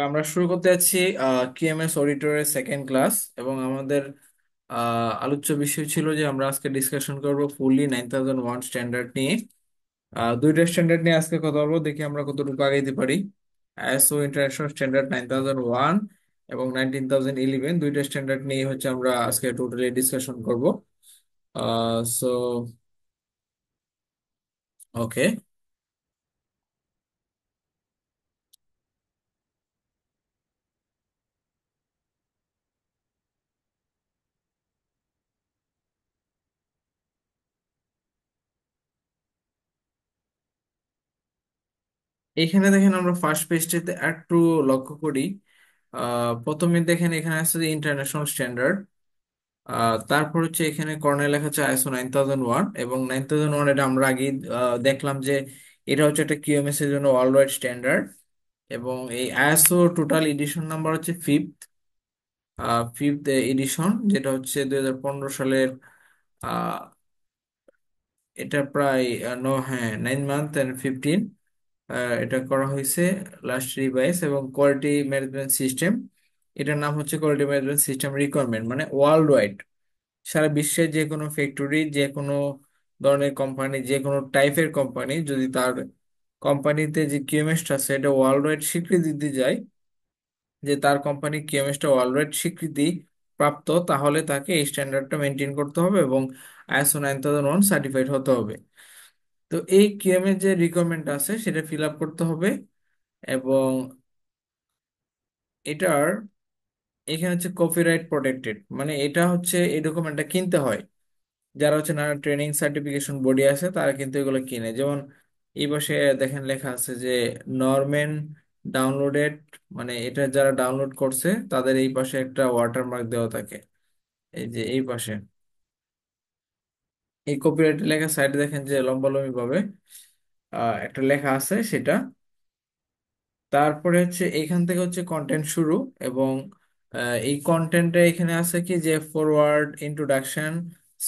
আমরা শুরু করতে যাচ্ছি কিএমএস অডিটরের সেকেন্ড ক্লাস। এবং আমাদের আলোচ্য বিষয় ছিল যে আমরা আজকে ডিসকাশন করব ফুললি 9001 স্ট্যান্ডার্ড নিয়ে। দুইটা স্ট্যান্ডার্ড নিয়ে আজকে কথা বলবো, দেখি আমরা কতটুকু আগাইতে পারি। আইএসও ইন্টারন্যাশনাল স্ট্যান্ডার্ড 9001 এবং 19011, দুইটা স্ট্যান্ডার্ড নিয়ে হচ্ছে আমরা আজকে টোটালি ডিসকাশন করব। সো ওকে, এখানে দেখেন আমরা ফার্স্ট পেজটিতে একটু লক্ষ্য করি। প্রথমে দেখেন এখানে আছে যে ইন্টারন্যাশনাল স্ট্যান্ডার্ড। তারপর হচ্ছে এখানে কর্নার লেখা আছে আইএসও 9001, এবং 9001 এটা আমরা আগে দেখলাম যে এটা হচ্ছে একটা কিউএমএস এর জন্য ওয়ার্ল্ড ওয়াইড স্ট্যান্ডার্ড। এবং এই আইএসও টোটাল এডিশন নাম্বার হচ্ছে ফিফথ, ফিফথ এডিশন, যেটা হচ্ছে 2015 সালের। আহ, এটা প্রায় হ্যাঁ, 9 মান্থ অ্যান্ড 15 এটা করা হয়েছে লাস্ট রিভাইস। এবং কোয়ালিটি ম্যানেজমেন্ট সিস্টেম, এটার নাম হচ্ছে কোয়ালিটি ম্যানেজমেন্ট সিস্টেম রিকোয়ারমেন্ট, মানে ওয়ার্ল্ড ওয়াইড সারা বিশ্বের যে কোনো ফ্যাক্টরি, যে কোনো ধরনের কোম্পানি, যে কোনো টাইপের কোম্পানি যদি তার কোম্পানিতে যে কিউএমএসটা আছে এটা ওয়ার্ল্ড ওয়াইড স্বীকৃতি দিতে যায়, যে তার কোম্পানি কিউএমএসটা ওয়ার্ল্ড ওয়াইড স্বীকৃতি প্রাপ্ত, তাহলে তাকে এই স্ট্যান্ডার্ডটা মেনটেন করতে হবে এবং আইএসও 9001 সার্টিফাইড হতে হবে। তো এই কিউএমএস যে রিকোয়ারমেন্ট আছে সেটা ফিল আপ করতে হবে। এবং এটার এখানে হচ্ছে কপিরাইট প্রোটেক্টেড, মানে এটা হচ্ছে এই ডকুমেন্টটা কিনতে হয়। যারা হচ্ছে নানা ট্রেনিং সার্টিফিকেশন বডি আছে তারা কিন্তু এগুলো কিনে। যেমন এই পাশে দেখেন লেখা আছে যে নরম্যান ডাউনলোডেড, মানে এটা যারা ডাউনলোড করছে তাদের এই পাশে একটা ওয়াটারমার্ক দেওয়া থাকে। এই যে এই পাশে এই কপিরাইট লেখা সাইডে দেখেন যে লম্বালম্বি ভাবে একটা লেখা আছে সেটা। তারপরে হচ্ছে এখান থেকে হচ্ছে কন্টেন্ট শুরু। এবং এই কন্টেন্টে এখানে আছে কি যে ফরওয়ার্ড, ইন্ট্রোডাকশন,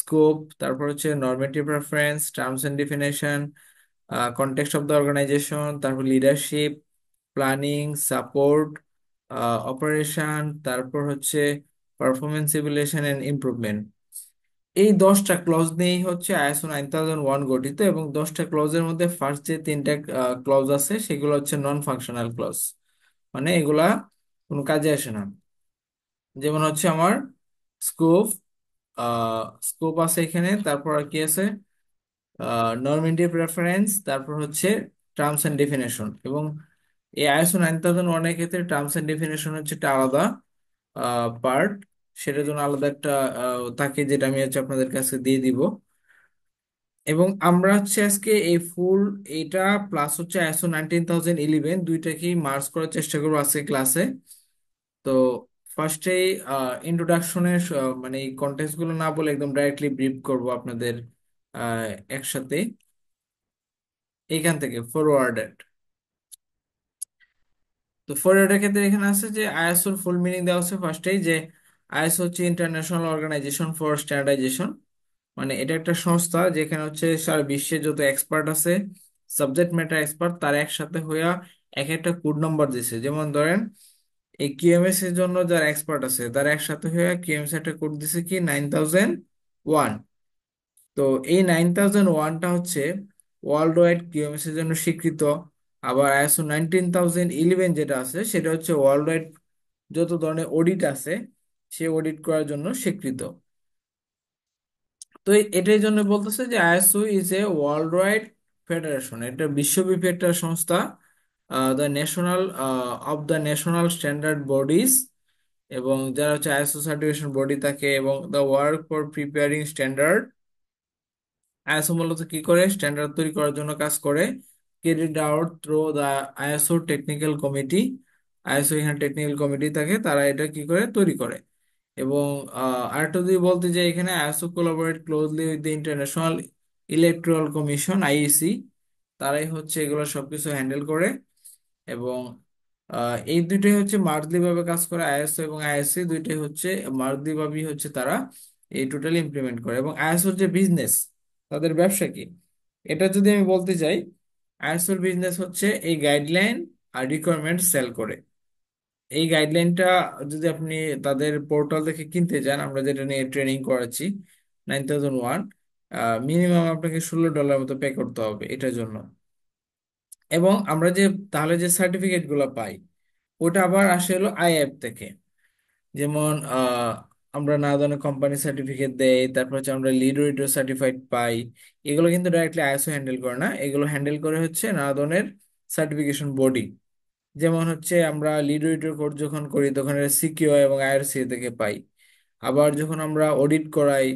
স্কোপ, তারপর হচ্ছে normative reference, terms and definition, context of the organisation, তারপর লিডারশিপ, প্ল্যানিং, সাপোর্ট, অপারেশন, তারপর হচ্ছে পারফরমেন্স ইভ্যালুয়েশন এন্ড ইমপ্রুভমেন্ট। এই 10টা ক্লজ নিয়েই হচ্ছে আইএসও 9001 গঠিত। এবং 10টা ক্লজের মধ্যে ফার্স্ট যে তিনটা ক্লজ আছে সেগুলো হচ্ছে নন ফাংশনাল ক্লজ, মানে এগুলা কোনো কাজে আসে না। যেমন হচ্ছে আমার স্কোপ, স্কোপ আছে এখানে, তারপর আর কি আছে নরমেটিভ রেফারেন্স, তারপর হচ্ছে টার্মস এন্ড ডেফিনেশন। এবং এই আইএসও 9001 এর ক্ষেত্রে টার্মস এন্ড ডেফিনেশন হচ্ছে একটা আলাদা পার্ট, সেটার জন্য আলাদা একটা থাকে, যেটা আমি হচ্ছে আপনাদের কাছে দিয়ে দিব। এবং আমরা হচ্ছে আজকে এই ফুল এটা প্লাস হচ্ছে আইএসও 19011 দুইটাকেই মার্জ করার চেষ্টা করবো আজকে ক্লাসে। তো ফার্স্টে ইন্ট্রোডাকশনের মানে এই কন্টেক্সট গুলো না বলে একদম ডাইরেক্টলি ব্রিফ করব আপনাদের আহ, একসাথে। এইখান থেকে ফরওয়ার্ডেড, তো ফরওয়ার্ডের ক্ষেত্রে এখানে আছে যে আইএসওর ফুল মিনিং দেওয়া আছে ফার্স্টেই, যে আইএসও হচ্ছে ইন্টারন্যাশনাল অর্গানাইজেশন ফর স্ট্যান্ডার্ডাইজেশন। মানে এটা একটা সংস্থা যেখানে হচ্ছে সারা বিশ্বে যত এক্সপার্ট আছে, সাবজেক্ট ম্যাটার এক্সপার্ট, তারা একসাথে হইয়া এক একটা কোড নাম্বার দিছে। যেমন ধরেন এই কিউএমএস এর জন্য যারা এক্সপার্ট আছে তারা একসাথে হইয়া কিউএমএস একটা কোড দিছে কি 9001। তো এই 9001টা হচ্ছে ওয়ার্ল্ড ওয়াইড কিউএমএস এর জন্য স্বীকৃত। আবার আইএসও 19011 যেটা আছে সেটা হচ্ছে ওয়ার্ল্ড ওয়াইড যত ধরনের অডিট আছে সে অডিট করার জন্য স্বীকৃত। তো এটার জন্য বলতেছে যে ISO is a world wide federation, এটা বিশ্বব্যাপী একটা সংস্থা, the national of the national standard bodies. এবং যারা হচ্ছে আইএসও সার্টিফিকেশন বডি থাকে, এবং the work for preparing standard. ISO মূলত কি করে, স্ট্যান্ডার্ড তৈরি করার জন্য কাজ করে। Carried out through the ISO technical committee. ISO এখানে টেকনিক্যাল কমিটি থাকে, তারা এটা কি করে তৈরি করে। এবং আরেকটা যদি বলতে যাই, এখানে ISO collaborate closely with the international electoral commission, IEC. তারাই হচ্ছে এগুলো সবকিছু হ্যান্ডেল করে। এবং এই দুইটাই হচ্ছে মার্কলি ভাবে কাজ করে, আইএসও এবং আইএসসি দুইটাই হচ্ছে মার্কলি ভাবেই হচ্ছে তারা এই টোটালি ইমপ্লিমেন্ট করে। এবং আইএসওর যে বিজনেস, তাদের ব্যবসা কি, এটা যদি আমি বলতে চাই, আইএসওর বিজনেস হচ্ছে এই গাইডলাইন আর রিকোয়ারমেন্ট সেল করে। এই গাইডলাইনটা যদি আপনি তাদের পোর্টাল থেকে কিনতে চান, আমরা যেটা নিয়ে ট্রেনিং করাচ্ছি 9001, মিনিমাম আপনাকে $16 মতো পে করতে হবে এটার জন্য। এবং আমরা যে তাহলে যে সার্টিফিকেট গুলো পাই ওটা আবার আসে হলো আইএফ থেকে। যেমন আমরা নাদানে কোম্পানি সার্টিফিকেট দেই, তারপর হচ্ছে আমরা লিড অডিটর সার্টিফাইড পাই। এগুলো কিন্তু ডাইরেক্টলি আইএসও হ্যান্ডেল করে না, এগুলো হ্যান্ডেল করে হচ্ছে নাদানের সার্টিফিকেশন বডি। যেমন হচ্ছে আমরা লিড অডিটর কোর্স যখন করি তখন এটা সিকিউ এবং আইআরসি থেকে পাই। আবার যখন আমরা অডিট করাই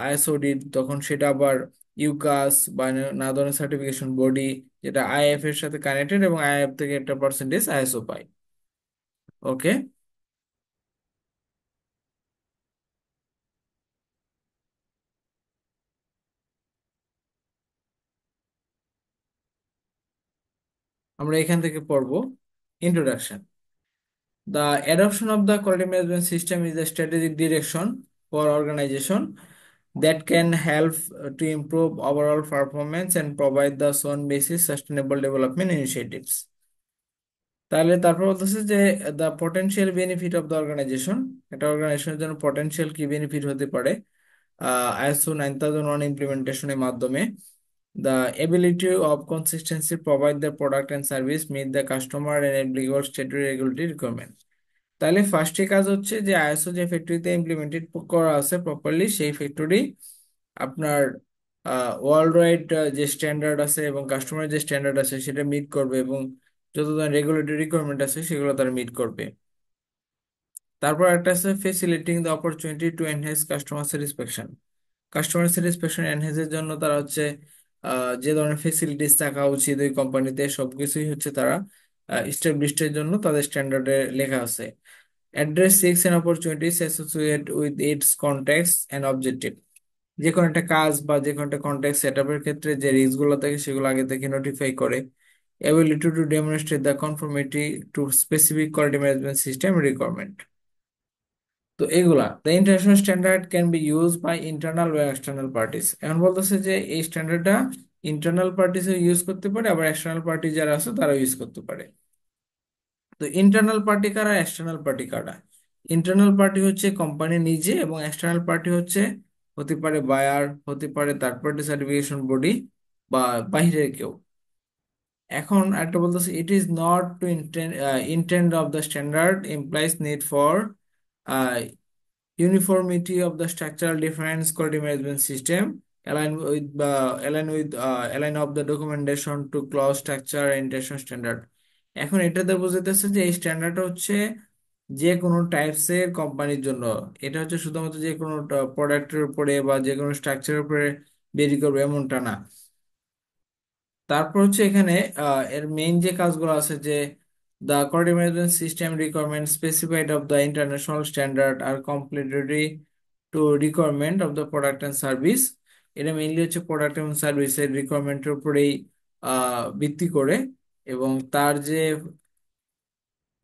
আইএস অডিট, তখন সেটা আবার ইউকাস বা নাদানের সার্টিফিকেশন বডি, যেটা আইএফ এর সাথে কানেক্টেড, এবং আইএফ থেকে একটা পার্সেন্টেজ আইএসও পাই। ওকে, আমরা এখান থেকে পড়বো introduction. The adoption of the quality management system is a strategic direction for organization that can help to improve overall performance and provide the sound basis sustainable development initiatives. তাহলে তারপর বলতেছে যে the potential benefit of the organisation, একটা অর্গানাইজেশনের জন্য potential কি benefit হতে পারে আইএসও 9001 ইমপ্লিমেন্টেশনের মাধ্যমে। The ability of consistency provide the product and service meet the customer and applicable statutory regulatory requirement. তাহলে ফার্স্টে কাজ হচ্ছে যে আইএসও যে ফ্যাক্টরিতে ইমপ্লিমেন্টেড করা আছে প্রপারলি, সেই ফ্যাক্টরি আপনার ওয়ার্ল্ড ওয়াইড যে স্ট্যান্ডার্ড আছে এবং কাস্টমার যে স্ট্যান্ডার্ড আছে সেটা মিট করবে, এবং যত ধরনের রেগুলেটরি রিকোয়ারমেন্ট আছে সেগুলো তারা মিট করবে। তারপর একটা আছে facilitating the opportunity to enhance customer satisfaction. Customer satisfaction এনহ্যান্সের জন্য তারা হচ্ছে যে ধরনের ফেসিলিটিস থাকা উচিত ওই কোম্পানিতে সবকিছুই হচ্ছে তারা এস্টাবলিশডের জন্য তাদের স্ট্যান্ডার্ডে লেখা আছে। Address risks and opportunities associate with its context and objective. যে কোনো একটা কাজ বা যে কোনো একটা কনটেক্সট সেট আপের ক্ষেত্রে যে রিস্ক গুলো থাকে সেগুলো আগে থেকে নোটিফাই করে। Ability to demonstrate the conformity to specific quality management system requirement. তো এগুলা the international standard can be use by internal বা এক্সটার্নাল পার্টিস। এখন বলতেছে যে এই স্ট্যান্ডার্ডটা ইন্টারনাল পার্টিস ইউজ করতে পারে, আবার এক্সটার্নাল পার্টি যারা আছে তারা ইউজ করতে পারে। তো ইন্টারনাল পার্টি কারা, এক্সটার্নাল পার্টি কারা? ইন্টারনাল পার্টি হচ্ছে কোম্পানি নিজে, এবং এক্সটার্নাল পার্টি হচ্ছে হতে পারে বায়ার, হতে পারে থার্ড পার্টি সার্টিফিকেশন বডি, বা বাইরের কেউ। এখন একটা বলতেছে it is not to intend of the standard implies need for uniformity of the structural difference quality management system align of the documentation to clause structure and international standard। এখন এটাতে বোঝাতেছে যে এই স্ট্যান্ডার্ড হচ্ছে যে কোনো টাইপস এর কোম্পানির জন্য, এটা হচ্ছে শুধুমাত্র যে কোনো প্রোডাক্টের উপরে বা যে কোনো স্ট্রাকচারের উপরে বেরি করবে এমনটা না। তারপর হচ্ছে এখানে এর মেইন যে কাজগুলো আছে যে the quality management system requirements specified of the international standard are complementary to requirement of the product and service। এটা মেইনলি হচ্ছে প্রোডাক্ট এবং সার্ভিসের রিকোয়ারমেন্টের উপরেই ভিত্তি করে, এবং তার যে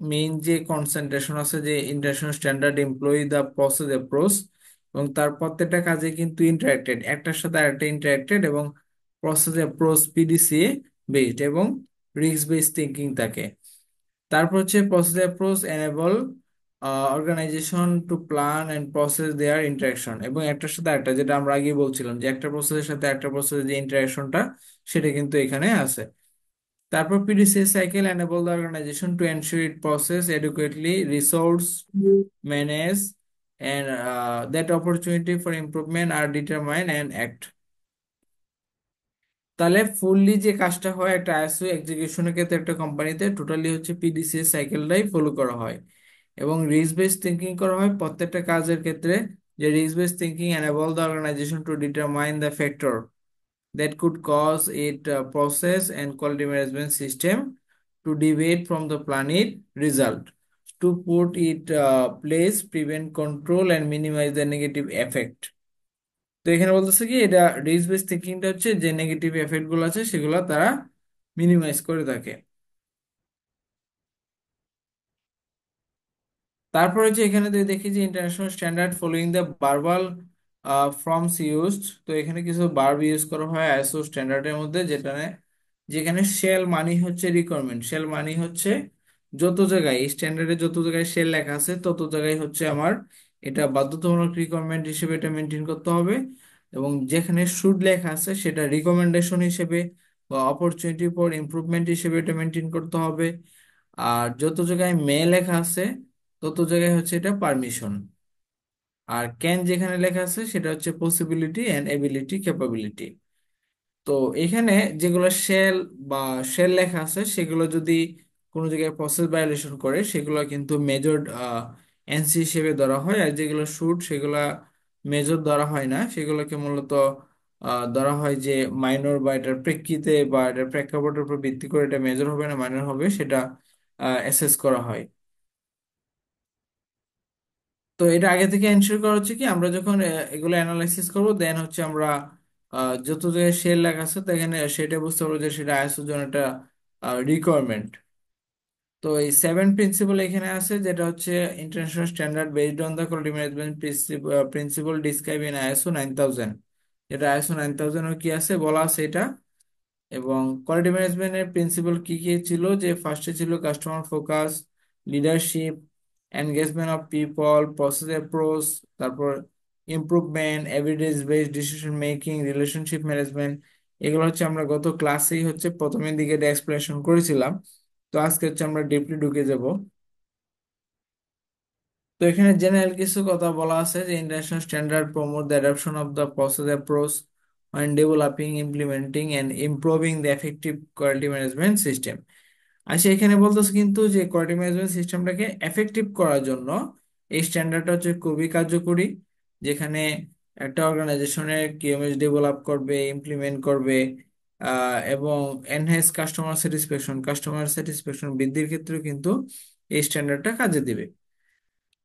মেইন যে কনসেন্ট্রেশন আছে যে ইন্টারন্যাশনাল স্ট্যান্ডার্ড এমপ্লয়ি দা প্রসেস অ্যাপ্রোচ, এবং তার প্রত্যেকটা কাজে কিন্তু ইন্টারেক্টেড, একটার সাথে আরেকটা ইন্টারেক্টেড, এবং প্রসেস অ্যাপ্রোচ পিডিসিএ বেসড এবং রিস্ক বেসড থিঙ্কিং থাকে। তারপর হচ্ছে process approach enable organisation to plan and process their interaction, এবং একটার সাথে একটা, যেটা আমরা আগে বলছিলাম যে একটা প্রসেসের সাথে একটা প্রসেসের যে ইন্টারাকশনটা সেটা কিন্তু এখানে আছে। তারপর PDCA cycle enable the organization to ensure it process adequately, resource manage, and that opportunity for improvement are determined and act। তাহলে ফুললি যে কাজটা হয় একটা আইএসও এক্সিকিউশনের ক্ষেত্রে একটা কোম্পানিতে টোটালি হচ্ছে পিডিসিএস সাইকেলটাই ফলো করা হয়, এবং রিস্ক বেসড থিঙ্কিং করা হয় প্রত্যেকটা কাজের ক্ষেত্রে। যে risk based thinking enable the organization to determine the factor that could cause it process and quality management system to deviate from the planned result, to put it place, prevent, control and minimize the negative effect। তো এখানে বলতেছে কি এটা risk base থিঙ্কিংটা হচ্ছে যে negative effect গুলো আছে সেগুলো তারা মিনিমাইজ করে থাকে। তারপরে যে এখানে যদি দেখি যে international standard following the verbal forms used, তো এখানে কিছু ভার্ব ইউজ করা হয় আইএসও স্ট্যান্ডার্ডের মধ্যে, যেখানে শেল মানি হচ্ছে রিকোয়ারমেন্ট, শেল মানি হচ্ছে যত জায়গায় স্ট্যান্ডার্ডে যত জায়গায় শেল লেখা আছে তত জায়গায় হচ্ছে আমার এটা বাধ্যতামূলক রিকোয়ারমেন্ট হিসেবে এটা মেনটেন করতে হবে। এবং যেখানে শুড লেখা আছে সেটা রিকমেন্ডেশন হিসেবে বা অপরচুনিটি ফর ইমপ্রুভমেন্ট হিসেবে এটা মেনটেন করতে হবে। আর যত জায়গায় মে লেখা আছে তত জায়গায় হচ্ছে এটা পারমিশন। আর ক্যান যেখানে লেখা আছে সেটা হচ্ছে পসিবিলিটি এন্ড এবিলিটি ক্যাপাবিলিটি। তো এখানে যেগুলো শেল বা শেল লেখা আছে সেগুলো যদি কোনো জায়গায় প্রসেস ভায়োলেশন করে সেগুলো কিন্তু মেজর এনসি হিসেবে ধরা হয়। আর যেগুলো শুট সেগুলো মেজর ধরা হয় না, সেগুলোকে মূলত ধরা হয় যে মাইনর, বা এটার প্রেক্ষিতে বা এটার প্রেক্ষাপটের উপর ভিত্তি করে এটা মেজর হবে না মাইনর হবে সেটা অ্যাসেস করা হয়। তো এটা আগে থেকে এনশিওর করা হচ্ছে কি আমরা যখন এগুলো অ্যানালাইসিস করবো দেন হচ্ছে আমরা যত জায়গায় শেল লেখা আছে তো এখানে সেটা বুঝতে পারবো যে সেটা আইএসওর জন্য একটা রিকোয়ারমেন্ট। তো এই 7 প্রিন্সিপাল এখানে আছে যেটা হচ্ছে international standard based on the quality management principal describe in ISO 9000। যেটা আইএসও 9000 এর কি আছে বলা আছে এটা। এবং কোয়ালিটি ম্যানেজমেন্টের প্রিন্সিপাল কি কি ছিল, যে ফার্স্টে ছিল customer focus, leadership, engagement of people, process approach, তারপর improvement, evidence based decision making, relationship management. এগুলো হচ্ছে আমরা গত ক্লাসেই হচ্ছে প্রথমের দিকে এক্সপ্লেনেশন করেছিলাম। তো আজকে হচ্ছে আমরা ডিপলি ঢুকে যাব। তো এখানে জেনারেল কিছু কথা বলা আছে যে international standard promote the adoption of the process approach when developing, implementing and improving the effective quality management system। আচ্ছা, এখানে বলতেছে কিন্তু যে কোয়ালিটি ম্যানেজমেন্ট সিস্টেমটাকে এফেক্টিভ করার জন্য এই স্ট্যান্ডার্ডটা হচ্ছে খুবই কার্যকরী। যেখানে একটা অর্গানাইজেশনের কিএমএস ডেভেলপ করবে, ইমপ্লিমেন্ট করবে, এবং এনহ্যান্স কাস্টমার স্যাটিসফ্যাকশন বৃদ্ধির ক্ষেত্রেও কিন্তু এই স্ট্যান্ডার্ডটা কাজে দিবে।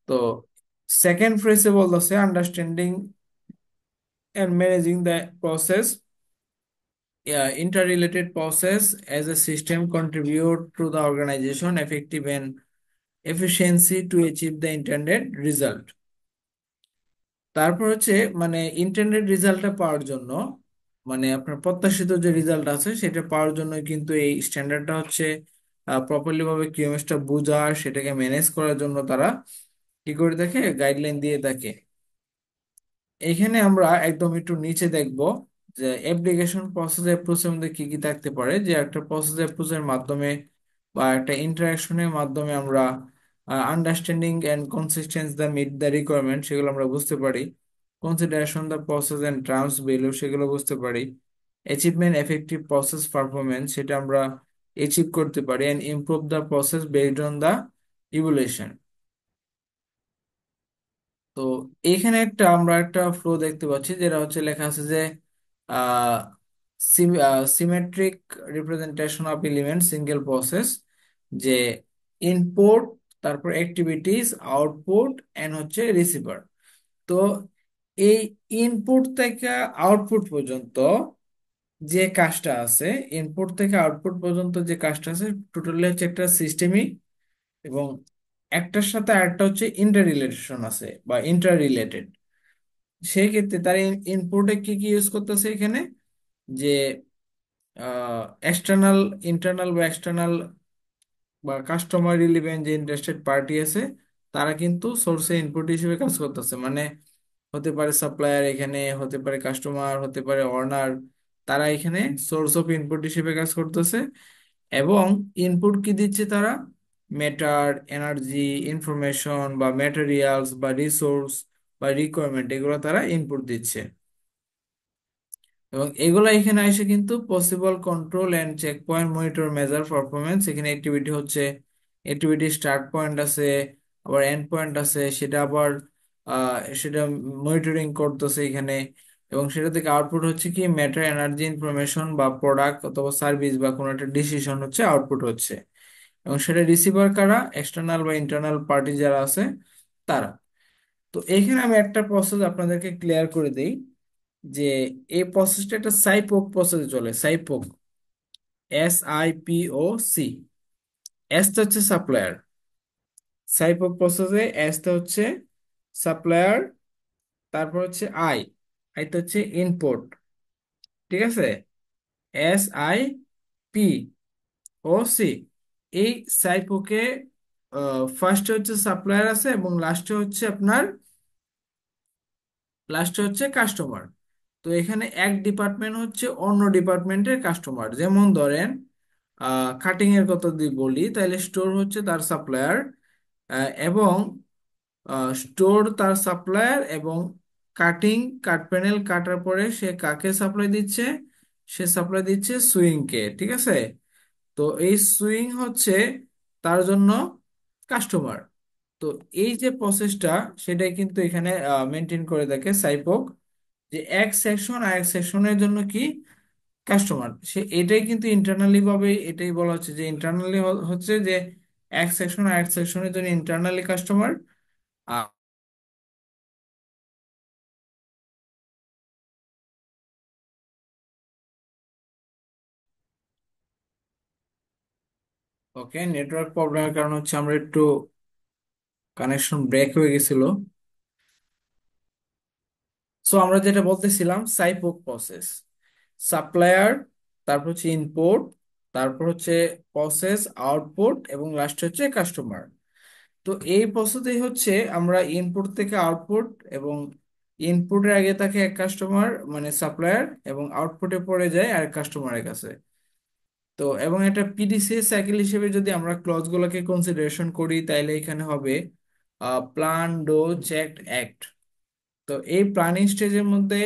তো সেকেন্ড ফ্রেজে বলতেছে understanding and managing the process, interrelated process as a system contribute to the organization effective and efficiency to achieve the intended result। তারপর হচ্ছে মানে ইন্টারনেট রেজাল্টটা পাওয়ার জন্য, মানে আপনার প্রত্যাশিত যে রেজাল্ট আছে সেটা পাওয়ার জন্য কিন্তু এই স্ট্যান্ডার্ডটা হচ্ছে প্রপারলি ভাবে কিউএমএসটা বোঝা, সেটাকে ম্যানেজ করার জন্য তারা কি করে থাকে, গাইডলাইন দিয়ে থাকে। এখানে আমরা একদম একটু নিচে দেখব যে অ্যাপ্লিকেশন প্রসেস অ্যাপ্রোচের মধ্যে কি কি থাকতে পারে। যে একটা প্রসেস অ্যাপ্রোচের মাধ্যমে বা একটা ইন্টারাকশনের মাধ্যমে আমরা understanding and consistence the meet the requirement সেগুলো আমরা বুঝতে পারি। Consideration the process and terms value সেগুলো বুঝতে পারি। অ্যাচিভমেন্ট এফেক্টিভ প্রসেস পারফরমেন্স সেটা আমরা অ্যাচিভ করতে পারি। And improve the process based on the evaluation. তো এইখানে আমরা একটা ফ্লো দেখতে পাচ্ছি যেটা হচ্ছে লেখা আছে যে symmetric representation of element single process, যে ইনপুট, তারপর অ্যাক্টিভিটিস, আউটপুট এন্ড হচ্ছে রিসিভার। তো এই ইনপুট থেকে আউটপুট পর্যন্ত যে কাজটা আছে, ইনপুট থেকে আউটপুট পর্যন্ত যে কাজটা আছে টোটালি হচ্ছে একটা সিস্টেমিক, এবং একটার সাথে আরেকটা হচ্ছে ইন্টার রিলেশন আছে বা ইন্টার রিলেটেড। সেই ক্ষেত্রে তার ইনপুটে কি কি ইউজ করতেছে এখানে, যে এক্সটার্নাল, ইন্টারনাল বা এক্সটার্নাল বা কাস্টমার রিলেভেন্ট যে ইন্টারেস্টেড পার্টি আছে তারা কিন্তু সোর্সে ইনপুট হিসেবে কাজ করতেছে। মানে হতে পারে সাপ্লায়ার, এখানে হতে পারে কাস্টমার, হতে পারে অনার, তারা এখানে সোর্স অফ ইনপুট হিসেবে কাজ করতেছে। এবং ইনপুট কি দিচ্ছে তারা, ম্যাটার, এনার্জি, ইনফরমেশন বা ম্যাটেরিয়ালস বা রিসোর্স বা রিকোয়ারমেন্ট এগুলো তারা ইনপুট দিচ্ছে। এবং এগুলা এখানে এসে কিন্তু possible control and check point monitor measure performance. এখানে অ্যাক্টিভিটি হচ্ছে, অ্যাক্টিভিটি স্টার্ট পয়েন্ট আছে, আবার এন্ড পয়েন্ট আছে, সেটা আবার সেটা মনিটরিং করতেছে এখানে। এবং সেটা থেকে আউটপুট হচ্ছে কি ম্যাটার, এনার্জি, ইনফরমেশন বা প্রোডাক্ট অথবা সার্ভিস বা কোনো একটা ডিসিশন হচ্ছে আউটপুট হচ্ছে। এবং সেটা রিসিভার কারা, এক্সটার্নাল বা ইন্টারনাল পার্টি যারা আছে তারা। তো এখানে আমি একটা প্রসেস আপনাদেরকে ক্লিয়ার করে দেই, যে এই প্রসেসটা একটা সাইপোক প্রসেসে চলে। সাইপোক, SIPOC। এসটা হচ্ছে সাপ্লায়ার, সাইপোক প্রসেসে এসটা হচ্ছে সাপ্লায়ার, তারপর হচ্ছে আইটা হচ্ছে ইনপুট। ঠিক আছে, SIPOC। এই সাইপোকে ফার্স্টে হচ্ছে সাপ্লায়ার আছে এবং লাস্টে হচ্ছে কাস্টমার। তো এখানে এক ডিপার্টমেন্ট হচ্ছে অন্য ডিপার্টমেন্টের কাস্টমার, যেমন ধরেন কাটিং এর কথা যদি বলি তাহলে স্টোর হচ্ছে তার সাপ্লায়ার, এবং স্টোর তার সাপ্লায়ার, এবং কাটিং কাট প্যানেল কাটার পরে সে কাকে সাপ্লাই দিচ্ছে, সে সাপ্লাই দিচ্ছে সুইং কে, ঠিক আছে। তো এই সুইং হচ্ছে তার জন্য কাস্টমার। তো এই যে প্রসেসটা, সেটাই কিন্তু এখানে মেনটেন করে দেখে সাইপক, যে এক সেকশন আর এক সেকশনের জন্য কি কাস্টমার, সে এটাই কিন্তু ইন্টারনালি ভাবে এটাই বলা হচ্ছে যে ইন্টারনালি হচ্ছে যে এক সেকশন আর এক সেকশনের জন্য ইন্টারনালি কাস্টমার। ওকে, নেটওয়ার্ক প্রবলেমের কারণে হচ্ছে আমরা একটু কানেকশন ব্রেক হয়ে গেছিল। সো আমরা যেটা বলতেছিলাম, সাইপোক প্রসেস, সাপ্লায়ার, তারপর হচ্ছে ইনপুট, তারপর হচ্ছে প্রসেস আউটপুট, এবং লাস্ট হচ্ছে কাস্টমার। তো এই প্রসেসেই হচ্ছে আমরা ইনপুট থেকে আউটপুট, এবং ইনপুটের আগে থাকে এক কাস্টমার মানে সাপ্লায়ার, এবং আউটপুটে পড়ে যায় আরেক কাস্টমারের কাছে। তো এবং এটা পিডিসি সাইকেল হিসেবে যদি আমরা ক্লজ গুলোকে কনসিডারেশন করি তাহলে এখানে হবে প্ল্যান, ডো, চেকড, অ্যাক্ট। তো এই প্ল্যানিং স্টেজের মধ্যে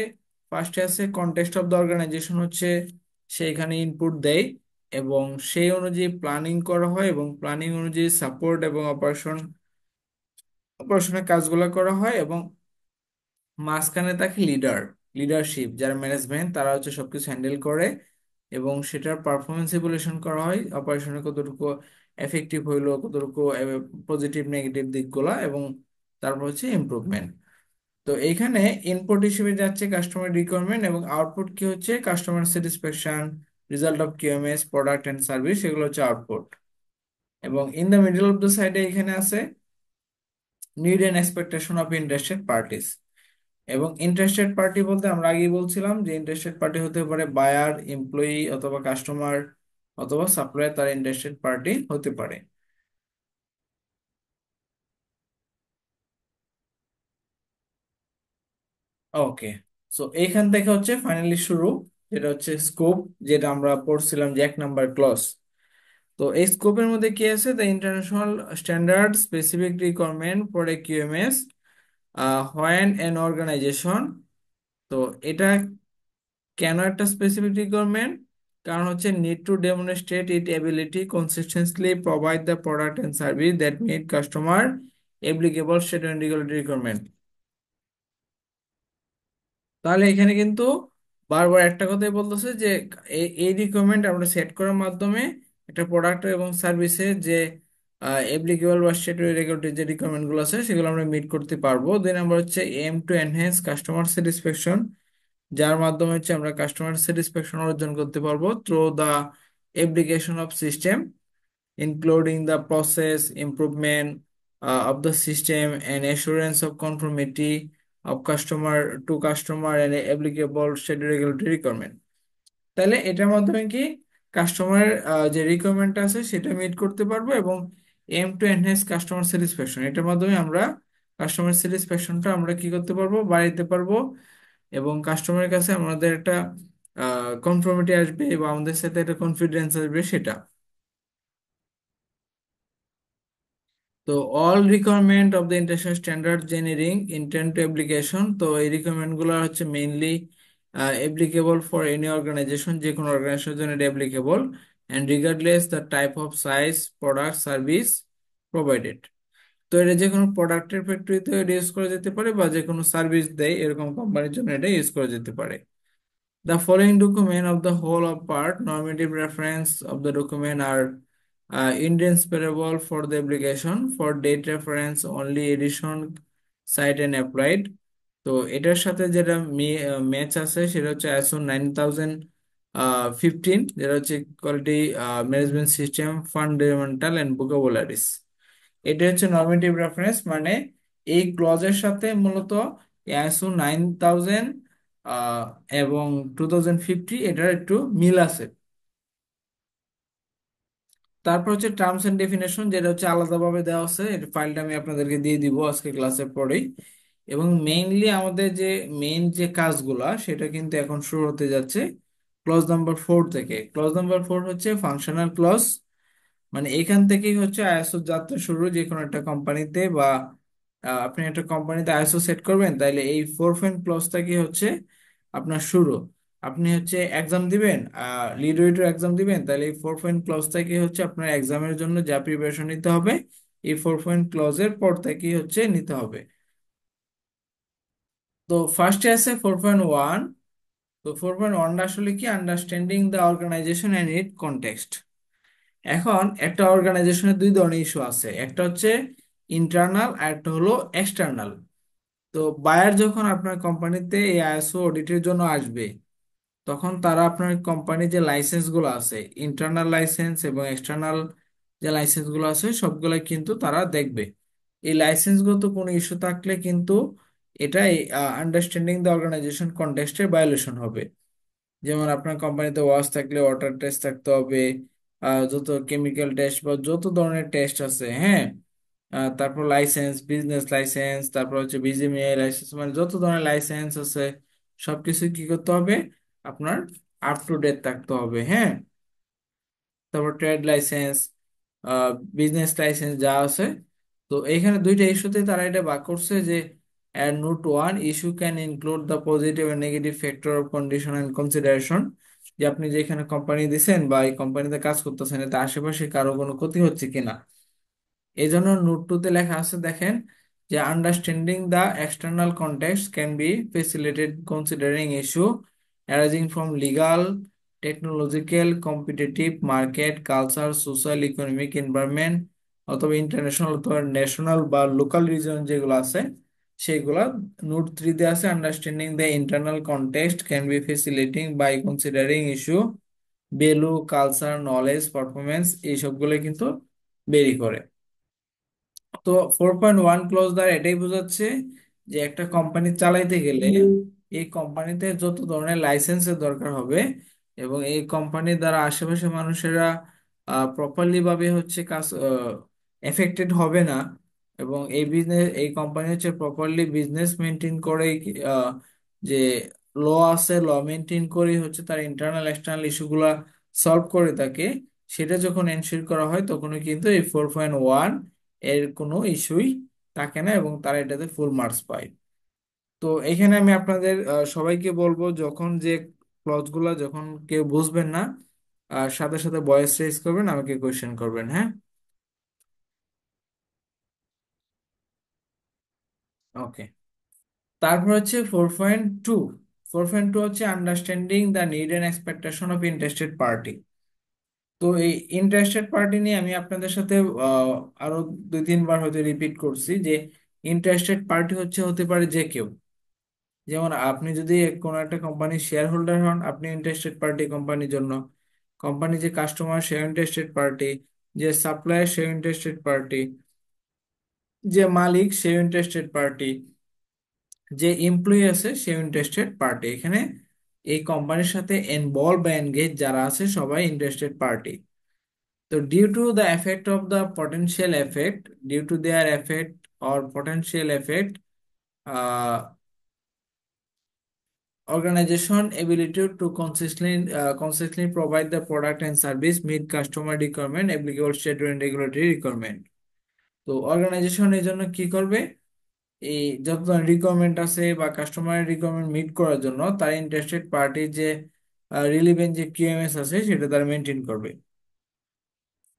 ফার্স্টে আছে কনটেক্সট অফ দ্য অর্গানাইজেশন, হচ্ছে সেইখানে ইনপুট দেয় এবং সেই অনুযায়ী প্ল্যানিং করা হয়, এবং প্ল্যানিং অনুযায়ী সাপোর্ট এবং অপারেশনের কাজগুলো করা হয়, এবং মাঝখানে থাকে লিডারশিপ, যারা ম্যানেজমেন্ট, তারা হচ্ছে সবকিছু হ্যান্ডেল করে, এবং সেটার পারফরমেন্স ইভ্যালুয়েশন করা হয়, অপারেশনে কতটুকু এফেক্টিভ হইলো, কতটুকু পজিটিভ নেগেটিভ দিকগুলা, এবং তারপর হচ্ছে ইমপ্রুভমেন্ট। তো এইখানে ইনপুট হিসেবে যাচ্ছে কাস্টমার রিকোয়ারমেন্ট, এবং আউটপুট কি হচ্ছে customer satisfaction, result of QMS, product and service, এগুলো হচ্ছে আউটপুট। এবং in the middle of the সাইডে এখানে আছে need and expectation of interested parties. এবং ইন্টারেস্টেড পার্টি বলতে আমরা আগেই বলছিলাম যে ইন্টারেস্টেড পার্টি হতে পারে বায়ার, এমপ্লয়ি, অথবা কাস্টমার, অথবা সাপ্লায়ার, তার ইন্টারেস্টেড পার্টি হতে পারে। ওকে, সো এইখান থেকে হচ্ছে ফাইনালি শুরু, যেটা হচ্ছে স্কোপ, যেটা আমরা পড়ছিলাম যে 1 নাম্বার ক্লজ। তো এই স্কোপের মধ্যে কি আছে, the international standard specific requirement for a QMS when an organisation. তো এটা কেন একটা স্পেসিফিক রিকোয়ারমেন্ট, কারণ হচ্ছে need to demonstrate it ability consistently provide the product and service that meet customer applicable state and regulatory requirement. তাহলে এখানে কিন্তু বারবার একটা কথাই বলতেছে যে এই রিকোয়ারমেন্ট আমরা সেট করার মাধ্যমে একটা প্রোডাক্ট এবং সার্ভিসের যে অ্যাপ্লিকেবল বা স্ট্যাটুটরি রেগুলেটরি যে রিকোয়ারমেন্ট গুলো আছে সেগুলো আমরা মিট করতে পারবো। 2 নম্বর হচ্ছে aim to enhance customer satisfaction, যার মাধ্যমে হচ্ছে আমরা কাস্টমার স্যাটিসফ্যাকশন অর্জন করতে পারবো through the application of system including the process improvement of the system and assurance of conformity of customer to customer and applicable state regulatory requirement। তাহলে এটার মাধ্যমে কি কাস্টমারের যে রিকোয়ারমেন্ট আছে সেটা মিট করতে পারবো, এবং aim to enhance customer satisfaction, এটার মাধ্যমে আমরা কাস্টমার স্যাটিসফ্যাকশনটা আমরা কি করতে পারবো, বাড়াইতে পারবো, এবং কাস্টমারের কাছে আমাদের একটা কনফর্মিটি আসবে বা আমাদের সাথে একটা কনফিডেন্স আসবে সেটা। তো all requirement of the international standard generic intent to application, তো এই রিকোয়ারমেন্ট গুলো হচ্ছে mainly applicable for any organization, যে কোনো অর্গানাইজেশনের জন্য এটা applicable, and regardless the type of size product service provided. তো এটা যে কোনো প্রোডাক্টের ফ্যাক্টরিতে এটা ইউজ করা যেতে পারে, বা যে কোনো সার্ভিস দেয় এরকম কোম্পানির জন্য এটা ইউজ করা যেতে পারে। The following document of the whole or part, normative reference of the document are indispensable for the application. For date reference, only edition, cite and applied. তো এটার সাথে যেটা ম্যাচ আছে সেটা হচ্ছে ISO 9015, যেটা হচ্ছে quality management system fundamental and vocabularies. এটা হচ্ছে নর্মেটিভ রেফারেন্স, মানে এই ক্লজের সাথে মূলত ISO 9000 আহ, এবং 2050 এটার একটু মিল আছে। তারপর হচ্ছে টার্মস এন্ড ডেফিনেশন, যেটা হচ্ছে আলাদাভাবে দেওয়া আছে, এই ফাইলটা আমি আপনাদেরকে দিয়ে দিব আজকে ক্লাসের পরেই। এবং মেইনলি আমাদের যে মেইন যে কাজগুলা সেটা কিন্তু এখন শুরু হতে যাচ্ছে ক্লজ নাম্বার 4 থেকে। ক্লজ নাম্বার 4 হচ্ছে ফাংশনাল ক্লজ, মানে এখান থেকেই হচ্ছে আইএসও যাত্রা শুরু যে কোনো একটা কোম্পানিতে, বা আপনি একটা কোম্পানিতে আইএসও সেট করবেন, তাইলে এই 4 পয়েন্ট ক্লজটাকে হচ্ছে আপনার শুরু। আপনি হচ্ছে এক্সাম দিবেন, লিড ওয়েটার এক্সাম দিবেন, তাহলে এই 4 পয়েন্ট ক্লজটাকে হচ্ছে আপনার এক্সামের জন্য যা প্রিপারেশন নিতে হবে, এই 4 পয়েন্ট ক্লজের পর থেকেই হচ্ছে নিতে হবে। তো ফার্স্টে আছে 4.1। তো 4.1 আসলে কি, understanding the organisation and it context. এখন একটা অর্গানাইজেশনের দুই ধরনের ইস্যু আছে, একটা হচ্ছে ইন্টারনাল আর একটা হলো এক্সটার্নাল। তো বায়ার যখন আপনার কোম্পানিতে এই আইএসও অডিটের জন্য আসবে, তখন তারা আপনার কোম্পানির যে লাইসেন্স গুলো আছে, ইন্টারনাল লাইসেন্স এবং এক্সটার্নাল যে লাইসেন্স গুলো আছে, সবগুলাই কিন্তু তারা দেখবে। এই লাইসেন্সগত কোনো ইস্যু থাকলে কিন্তু এটাই আন্ডারস্ট্যান্ডিং দ্য অর্গানাইজেশন কনটেক্সটের ভায়োলেশন হবে। যেমন আপনার কোম্পানিতে ওয়াশ থাকলে ওয়াটার টেস্ট থাকতে হবে, যত কেমিক্যাল টেস্ট বা যত ধরনের টেস্ট আছে, হ্যাঁ। তারপর লাইসেন্স, বিজনেস লাইসেন্স, তারপর হচ্ছে বিজিএমআই লাইসেন্স, মানে যত ধরনের লাইসেন্স আছে সবকিছু কি করতে হবে, আপনার আপ টু ডেট থাকতে হবে, হ্যাঁ। তারপর ট্রেড লাইসেন্স, বিজনেস লাইসেন্স যা আছে। তো এখানে দুইটা ইস্যুতে তারা এটা ভাগ করছে যে note one issue can include the positive and negative factor of condition and consideration. যে আপনি যেখানে কোম্পানি দিচ্ছেন বা এই কোম্পানিতে কাজ করতেছেন, এতে আশেপাশে কারো কোনো ক্ষতি হচ্ছে কিনা। এই জন্য নোট টুতে লেখা আছে, দেখেন, যে understanding the external context can be facilitated considering issue arising from legal, technological, competitive, market, culture, social, economic, environment, অথবা ইন্টারন্যাশনাল অথবা ন্যাশনাল বা লোকাল রিজন যেগুলো আছে সেগুলা। নোট 3 আছে, understanding the internal context can be facilitating by considering issue value, culture, knowledge, performance, এইসবগুলো কিন্তু বেরি করে। তো 4.1 ক্লোজ দ্বারা এটাই বোঝাচ্ছে যে একটা কোম্পানি চালাইতে গেলে এই কোম্পানিতে যত ধরনের লাইসেন্সের দরকার হবে, এবং এই কোম্পানি দ্বারা আশেপাশে মানুষেরা প্রপারলি ভাবে হচ্ছে কাজ এফেক্টেড হবে না, এবং এই কোম্পানি হচ্ছে প্রপারলি বিজনেস মেনটেন করে, আহ, যে ল আছে ল মেনটেন করে হচ্ছে তার ইন্টারনাল এক্সটার্নাল ইস্যুগুলা সলভ করে থাকে, সেটা যখন এনশিওর করা হয় তখনই কিন্তু এই 4.1 এর কোনো ইস্যুই থাকে না, এবং তারা এটাতে ফুল মার্কস পায়। তো এখানে আমি আপনাদের সবাইকে বলবো, যখন যে ক্লজগুলো যখন কেউ বুঝবেন না, সাথে সাথে ভয়েস রেজ করবেন, আমাকে কোয়েশ্চেন করবেন, হ্যাঁ। ওকে। তারপর হচ্ছে 4.2। 4.2 হচ্ছে understanding the need and expectation of interested party. তো এই ইন্টারেস্টেড পার্টি নিয়ে আমি আপনাদের সাথে আহ, আরো 2-3 বার হয়তো রিপিট করছি যে ইন্টারেস্টেড পার্টি হচ্ছে হতে পারে যে কেউ। যেমন আপনি যদি কোনো একটা কোম্পানির শেয়ার হোল্ডার হন, আপনি ইন্টারেস্টেড পার্টি কোম্পানির জন্য। কোম্পানি যে কাস্টমার, সে ইন্টারেস্টেড পার্টি। যে সাপ্লায়ার, সে ইন্টারেস্টেড পার্টি। যে মালিক, সে ইন্টারেস্টেড পার্টি। যে এমপ্লয়ি আছে, সে ইন্টারেস্টেড পার্টি। এখানে এই কোম্পানির সাথে ইনভলভ বা এনগেজ যারা আছে সবাই ইন্টারেস্টেড পার্টি। তো due to the effect of the potential effect, due to their effect or potential effect, organization ability to consistently provide the product and service meet customer requirement, applicable state and regulatory requirement. তো organisation এই জন্য কি করবে, এই যত requirement আছে বা কাস্টমারের রিকোয়ারমেন্ট মিট করার জন্য তার ইন্টারেস্টেড পার্টি যে রিলিভেন্ট যে কিউএমএস আছে সেটা তারা মেনটেন করবে।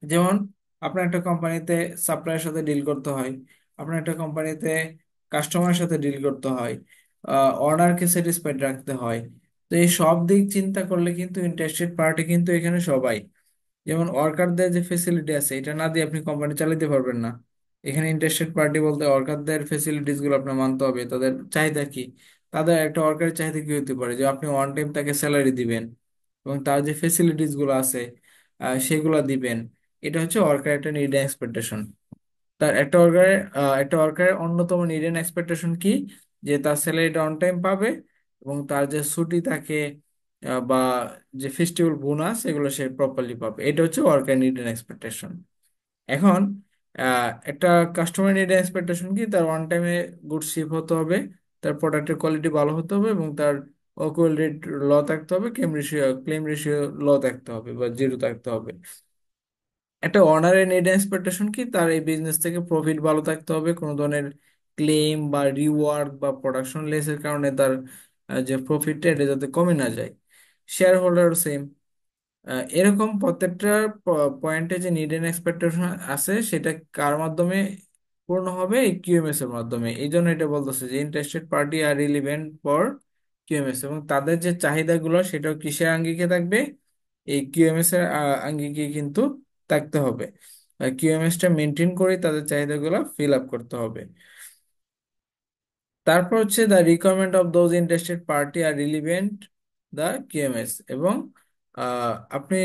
যেমন আপনার একটা কোম্পানিতে সাপ্লাইয়ের সাথে ডিল করতে হয়, আপনার একটা কোম্পানিতে কাস্টমারের সাথে ডিল করতে হয়, অনারকে স্যাটিসফাইড রাখতে হয়। তো এই সব দিক চিন্তা করলে কিন্তু ইন্টারেস্টেড পার্টি কিন্তু এখানে সবাই। যেমন ওয়ার্কারদের যে ফেসিলিটি আছে, এটা না দিয়ে আপনি কোম্পানি চালাতে পারবেন না। এখানে ইন্টারেস্টেড পার্টি বলতে ওয়ার্কারদের ফেসিলিটিস গুলো আপনার মানতে হবে, তাদের চাহিদা কি। তাদের একটা ওয়ার্কারের চাহিদা কি হতে পারে, যে আপনি ওয়ান টাইম তাকে স্যালারি দিবেন এবং তার যে ফেসিলিটিস গুলো আছে সেগুলো দিবেন। এটা হচ্ছে ওয়ার্কার একটা নিড এক্সপেকটেশন। তার একটা ওয়ার্কারের অন্যতম নিড এক্সপেকটেশন কি, যে তার স্যালারিটা অন টাইম পাবে, এবং তার যে ছুটি থাকে, বা যে ফেস্টিভ্যাল বোনাস এগুলো সে প্রপারলি পাবে। এটা হচ্ছে ওয়ার্কার নিড এন্ড এক্সপেকটেশন। এখন একটা কাস্টমার নিড এক্সপেকটেশন কি, তার ওয়ান টাইমে গুড শিপ হতে হবে, তার প্রোডাক্টের কোয়ালিটি ভালো হতে হবে, এবং তার অকুয়াল রেট ল থাকতে হবে, ক্লেম রেশিও ল থাকতে হবে বা জিরো থাকতে হবে। একটা অনারের নিড এক্সপেকটেশন কি, তার এই বিজনেস থেকে প্রফিট ভালো থাকতে হবে, কোনো ধরনের ক্লেম বা রিওয়ার্ক বা প্রোডাকশন লেসের কারণে তার যে প্রফিটটা এটা যাতে কমে না যায়। Share holder same. এরকম প্রত্যেকটা পয়েন্টে যে নিড এন্ড এক্সপেকটেশন আছে সেটা কার মাধ্যমে পূর্ণ হবে, এই কিউএমএস এর মাধ্যমে। এই জন্য এটা বলতেছে যে interested party are relevant for QMS, এবং তাদের যে চাহিদাগুলো সেটাও কিসের আঙ্গিকে থাকবে, এই কিউএমএস এর আঙ্গিকে কিন্তু থাকতে হবে। কিউএমএস টা মেনটেন করে তাদের চাহিদাগুলো ফিল আপ করতে হবে। তারপর হচ্ছে the requirement of those interested party are relevant the QMS. এবং আপনি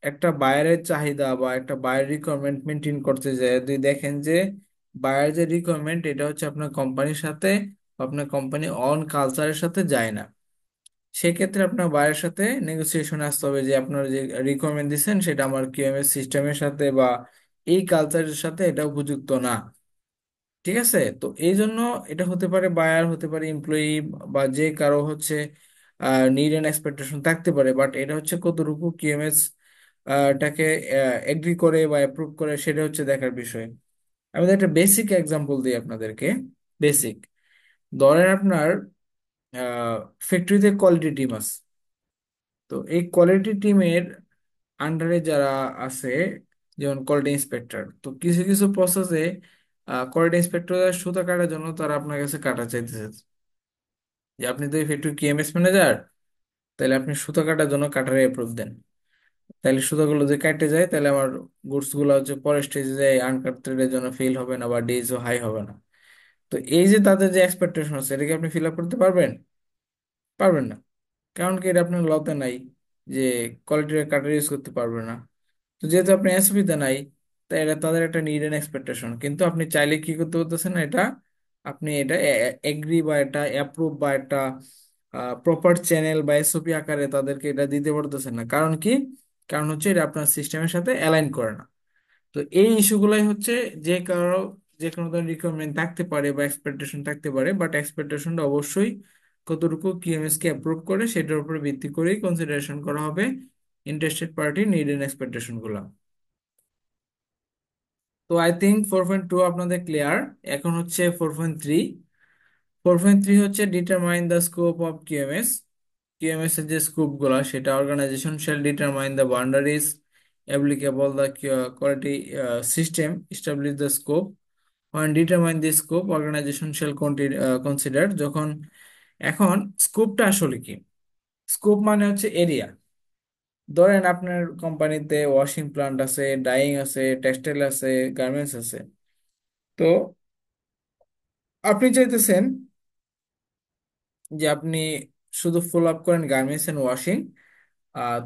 একটা বায়ারের চাহিদা বা একটা বায়ার রিকোয়ারমেন্ট মেনটেন করতে যায়, যদি দেখেন যে বায়ার যে রিকোয়ারমেন্ট এটা হচ্ছে আপনার কোম্পানির সাথে, আপনার কোম্পানি অন কালচারের সাথে যায় না, সেক্ষেত্রে আপনার বায়ারের সাথে নেগোসিয়েশনে আসতে হবে যে আপনার যে রিকোয়ারমেন্ট দিচ্ছেন সেটা আমার কিউএমএস সিস্টেমের সাথে বা এই কালচারের সাথে এটা উপযুক্ত না। ঠিক আছে, তো এই জন্য এটা হতে পারে বায়ার, হতে পারে এমপ্লয়ি, বা যে কারো হচ্ছে নিড এন্ড এক্সপেকটেশন থাকতে পারে, বাট এটা হচ্ছে কতটুকু কিউএমএস টাকে এগ্রি করে বা অ্যাপ্রুভ করে সেটা হচ্ছে দেখার বিষয়। আমি একটা বেসিক এক্সাম্পল দিই আপনাদেরকে। বেসিক, ধরেন আপনার ফ্যাক্টরিতে কোয়ালিটি টিম আছে। তো এই কোয়ালিটি টিমের আন্ডারে যারা আছে, যেমন কোয়ালিটি ইন্সপেক্টর, তো কিছু কিছু প্রসেসে কোয়ালিটি ইন্সপেক্টর সুতা কাটার জন্য তারা আপনার কাছে কাটা চাইতেছে, যে আপনি তো এই ফ্যাক্টরি কিএমএস ম্যানেজার, তাহলে আপনি সুতা কাটার জন্য কাটারে অ্যাপ্রুভ দেন। তাহলে সুতাগুলো যদি কাটতে যায় তাহলে আমার গুডস গুলো হচ্ছে পরের স্টেজে যায় আনকাট থ্রেডের জন্য ফেল হবে না বা ডেজও হাই হবে না। তো এই যে তাদের যে এক্সপেকটেশন আছে এটাকে আপনি ফিল আপ করতে পারবেন? পারবেন না। কারণ কি, এটা আপনার লতে নাই যে কোয়ালিটির কাটার ইউজ করতে পারবে না। তো যেহেতু আপনি এসওপিতে নাই, তাই এটা তাদের একটা নিড এন্ড এক্সপেকটেশন, কিন্তু আপনি চাইলে কি করতে পারতেছেন না এটা, আপনি এটা এগ্রি বা এটা অ্যাপ্রুভ বা একটা প্রপার চ্যানেল বা এসওপি আকারে তাদেরকে এটা দিতে পারতেছেন না। কারণ কি, কারণ হচ্ছে এটা আপনার সিস্টেমের সাথে অ্যালাইন করে না। তো এই ইস্যুগুলাই হচ্ছে যে কারো যে কোনো ধরনের রিকোয়ারমেন্ট থাকতে পারে বা এক্সপেকটেশন থাকতে পারে, বাট এক্সপেকটেশনটা অবশ্যই কতটুকু কিএমএস কে অ্যাপ্রুভ করে সেটার উপর ভিত্তি করেই কনসিডারেশন করা হবে interested party need and expectation গুলা। তো আই থিঙ্ক 4.2 আপনাদের ক্লিয়ার। এখন হচ্ছে 4.3। 4.3 হচ্ছে determine the scope of QMS. QMS এর যে স্কোপ গুলা সেটা organisation shall determine the boundaries applicable the quality system establish the scope. when determine the scope organization shall consider যখন, এখন স্কোপটা আসলে কি, স্কোপ মানে হচ্ছে এরিয়া। ধরেন আপনার কোম্পানিতে ওয়াশিং প্লান্ট আছে, ডাইং আছে, টেক্সটাইল আছে, গার্মেন্টস আছে। তো আপনি চাইতেছেন যে আপনি শুধু ফলো আপ করেন গার্মেন্টস এন্ড ওয়াশিং,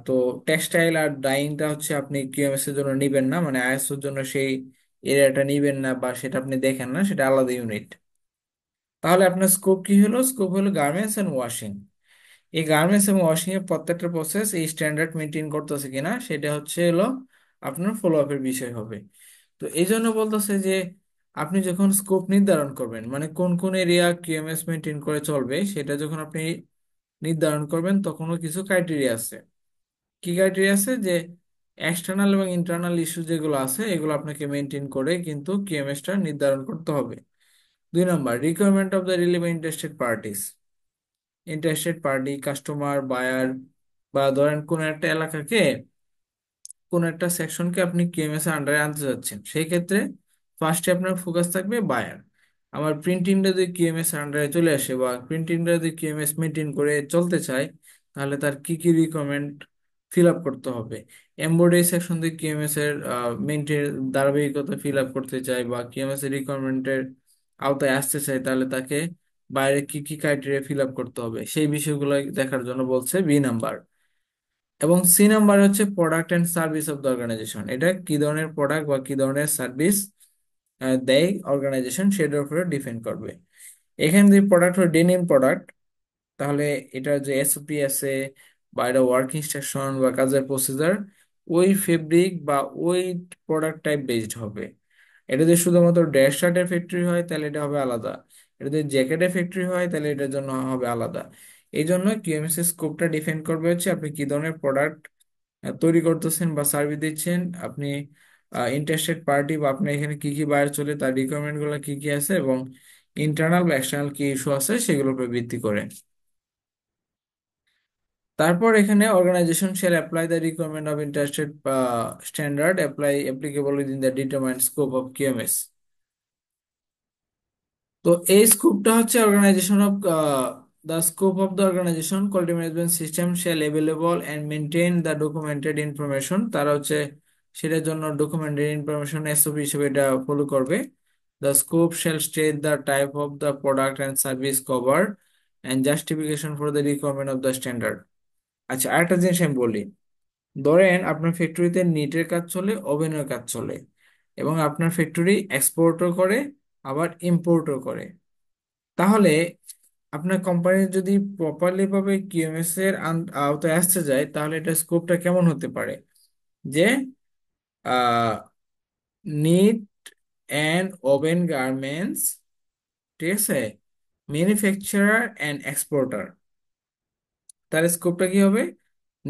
তো টেক্সটাইল আর ডাইংটা হচ্ছে আপনি কিউএমএস এর জন্য নিবেন না, মানে আইএসও এর জন্য সেই এরিয়াটা নিবেন না বা সেটা আপনি দেখেন না, সেটা আলাদা ইউনিট। তাহলে আপনার স্কোপ কি হলো, স্কোপ হলো গার্মেন্টস এন্ড ওয়াশিং। এই গার্মেন্টস এবং ওয়াশিং এর প্রত্যেকটা প্রসেস এই স্ট্যান্ডার্ড মেনটেন করতেছে কিনা সেটা হচ্ছে হলো আপনার ফলো আপের বিষয় হবে। তো এই জন্য বলতেছে যে আপনি যখন স্কোপ নির্ধারণ করবেন, মানে কোন কোন এরিয়া কিউএমএস মেনটেন করে চলবে সেটা যখন আপনি নির্ধারণ করবেন, তখনও কিছু ক্রাইটেরিয়া আছে। কি ক্রাইটেরিয়া আছে, যে এক্সটার্নাল এবং ইন্টারনাল ইস্যু যেগুলো আছে এগুলো আপনাকে মেনটেন করে কিন্তু কিউএমএসটা নির্ধারণ করতে হবে। 2 নম্বর, requirement of the relevant interested parties. Interested party, customer, buyer, বা ধরেন কোন একটা এলাকাকে, কোন একটা সেকশনকে আপনি কিএমএস এর আন্ডারে আনতে যাচ্ছেন, সেই ক্ষেত্রে ফার্স্টে আপনার ফোকাস থাকবে বায়ার। আমার প্রিন্টিংটা যদি কিএমএস এর আন্ডারে চলে আসে বা প্রিন্টিংটা যদি কিএমএস মেনটেন করে চলতে চায়, তাহলে তার কি কি রিকোয়ারমেন্ট ফিল আপ করতে হবে। এমব্রয়ডারি সেকশন দিয়ে কিএমএস এর মেনটেন ধারাবাহিকতা ফিল আপ করতে চায় বা কিএমএস এর রিকোয়ারমেন্টের আওতায় আসতে চায়, তাহলে তাকে বাইরে কি কি ক্রাইটেরিয়া ফিল আপ করতে হবে সেই বিষয়গুলো দেখার জন্য বলছে বি নাম্বার। এবং সি নাম্বার হচ্ছে product and service of the organisation. এটা কি ধরনের প্রোডাক্ট বা কি ধরনের সার্ভিস দেয় অর্গানাইজেশন সেটার উপরে ডিপেন্ড করবে। এখানে যদি প্রোডাক্ট হয় ডেনিম প্রোডাক্ট, তাহলে এটার যে এসওপি আছে বা এটা ওয়ার্ক ইনস্ট্রাকশন বা কাজের প্রসিজার ওই ফেব্রিক বা ওই প্রোডাক্ট টাইপ বেসড হবে। এটা যদি শুধুমাত্র ড্রেস শার্টের ফ্যাক্টরি হয় তাহলে এটা হবে আলাদা, এটা যদি জ্যাকেটের ফ্যাক্টরি হয় তাহলে এটার জন্য হবে আলাদা। এই জন্য কিউএমএস এর স্কোপটা ডিফাইন করবে হচ্ছে আপনি কি ধরনের প্রোডাক্ট তৈরি করতেছেন বা সার্ভিস দিচ্ছেন, আপনি ইন্টারেস্টেড পার্টি বা আপনার এখানে কি কি বায়ার চলে তার রিকোয়ারমেন্ট গুলো কি কি আছে, এবং ইন্টারনাল বা এক্সটার্নাল কি ইস্যু আছে সেগুলোর উপর ভিত্তি করে। তারপর এখানে organisation shall apply the requirement of interested standard applicable within the determined scope of QMS. তো এই স্কোপটা হচ্ছে organisation of the scope of the organisation quality management system shall available and maintain the documented information. তারা হচ্ছে সেটার জন্য documented information SOP হিসেবে এটা ফলো করবে। The scope shall state the type of the product and service cover and justification for the requirement of the standard. আচ্ছা, আরেকটা জিনিস আমি বলি। ধরেন আপনার ফ্যাক্টরিতে নিটের কাজ চলে, ওভেনের কাজ চলে, এবং আপনার ফ্যাক্টরি এক্সপোর্টও করে আবার ইম্পোর্টও করে। তাহলে আপনার কোম্পানি যদি প্রপারলি ভাবে কিউএমএস এর আওতায় আসতে যায় তাহলে এটা স্কোপটা কেমন হতে পারে, যে নিট অ্যান্ড ওভেন গার্মেন্টস, ঠিক আছে, ম্যানুফ্যাকচারার অ্যান্ড এক্সপোর্টার। তার স্কোপটা কি হবে?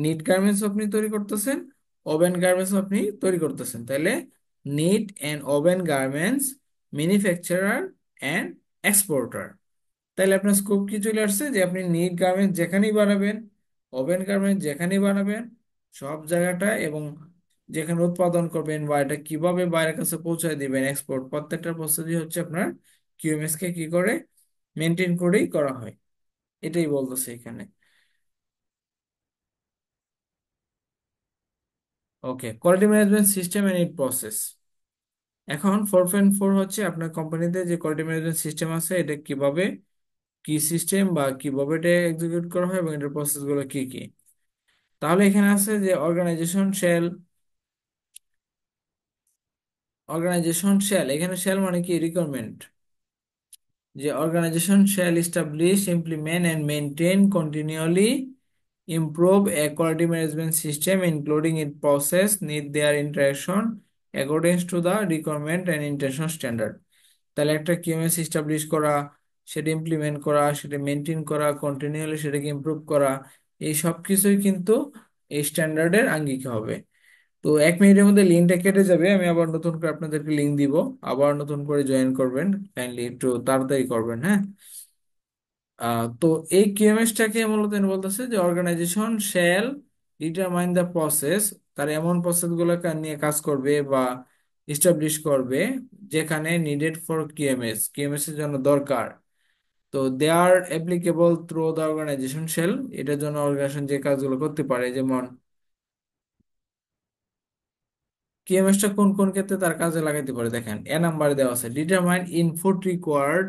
নিট গার্মেন্টস আপনি তৈরি করতেছেন, ওভেন গার্মেন্টস আপনি তৈরি করতেছেন, তাহলে neat and oven garments manufacturer and exporter. তাহলে আপনার স্কোপ কি চলে আসছে যে আপনি নিট গার্মেন্টস যেখানেই বানাবেন, ওভেন গার্মেন্টস যেখানেই বানাবেন, সব জায়গাটা এবং যেখানে উৎপাদন করবেন বা এটা কিভাবে বাইরের কাছে পৌঁছায় দিবেন এক্সপোর্ট, প্রত্যেকটা প্রসেসই হচ্ছে আপনার কিউএমএস কে কি করে মেনটেন করেই করা হয়। এটাই বলতেছে এখানে। Okay, quality management system and it process. এখন 4.4 হচ্ছে আপনার কোম্পানিতে যে কোয়ালিটি ম্যানেজমেন্ট সিস্টেম আছে এটা কিভাবে, কি সিস্টেম বা কিভাবে এটা এক্সিকিউট করা হয় এবং এটার প্রসেস গুলো কি কি। তাহলে এখানে আছে যে অর্গানাইজেশন শ্যাল, এখানে শ্যাল মানে কি রিকোয়ারমেন্ট, যে organisation shall establish implement and maintain continually improve a quality management system including its process need their interaction according to the requirement and international standard। তাহলে একটা কিউএমএস এস্টাবলিশ করা, সেটা implement করা, সেটা মেনটেন করা, কন্টিনিউয়ালি সেটাকে improve করা, এই সব কিছুই কিন্তু এই স্ট্যান্ডার্ডের আঙ্গিক হবে। তো 1 মিনিটের মধ্যে লিঙ্কটা কেটে যাবে, আমি আবার নতুন করে আপনাদেরকে লিঙ্ক দিব, আবার নতুন করে জয়েন করবেন, কাইন্ডলি একটু তাড়াতাড়ি করবেন, হ্যাঁ। তো এই কিউএমএসটাকে মূলত এনে বলতেছে যে organisation shall determine the process, তার এমন প্রসেস গুলোকে নিয়ে কাজ করবে বা ইস্টাবলিশ করবে যেখানে নিডেড ফর কিউএমএস, কিউএমএস এর জন্য দরকার। তো they are applicable through the organization shall, এটার জন্য অর্গানাইজেশন যে কাজগুলো করতে পারে, যেমন কিউএমএসটা কোন কোন ক্ষেত্রে তার কাজে লাগাতে পারে দেখেন, নাম্বার দেওয়া আছে ডিটারমাইন ইনপুট রিকোয়ার্ড